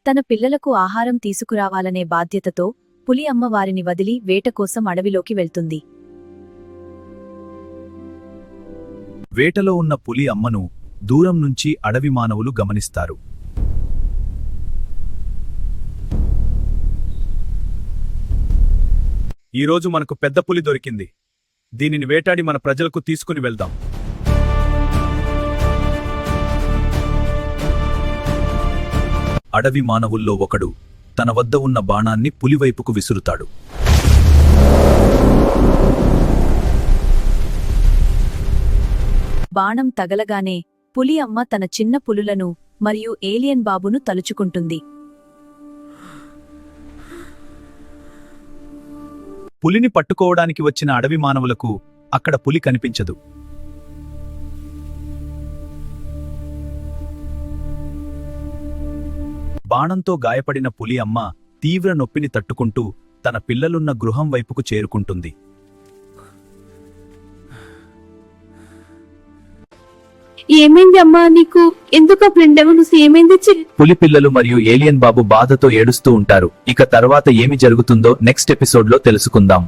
తన పిల్లలకు ఆహారం తీసుకురావాలనే బాధ్యతతో పులి అమ్మ వారిని వదిలి వేట కోసం అడవిలోకి వెళ్తుంది. వేటలో ఉన్న పులి అమ్మను దూరం నుంచి అడవి మానవులు గమనిస్తారు. ఈరోజు మనకు పెద్ద పులి దొరికింది. దీనిని వేటాడి మన ప్రజలకు తీసుకుని వెళ్దాం. అడవి మానవుల్లో ఒకడు తన వద్ద ఉన్న బాణాన్ని పులివైపుకు విసురుతాడు. బాణం తగలగానే పులి అమ్మ తన చిన్న పులులను మరియు ఏలియన్ బాబును తలుచుకుంటుంది. పులిని పట్టుకోవడానికి వచ్చిన అడవి మానవులకు అక్కడ పులి కనిపించదు. బాణంతో గాయపడిన పులి అమ్మ తీవ్ర నొప్పిని తట్టుకుంటూ తన పిల్లలున్న గృహం వైపుకు చేరుకుంటుంది. ఏమైంది అమ్మా నీకు? ఎందుకు ఏమైంది? పులి పిల్లలు మరియు ఏలియన్ బాబు బాధతో ఏడుస్తూ ఉంటారు. ఇక తర్వాత ఏమి జరుగుతుందో నెక్స్ట్ ఎపిసోడ్లో తెలుసుకుందాం.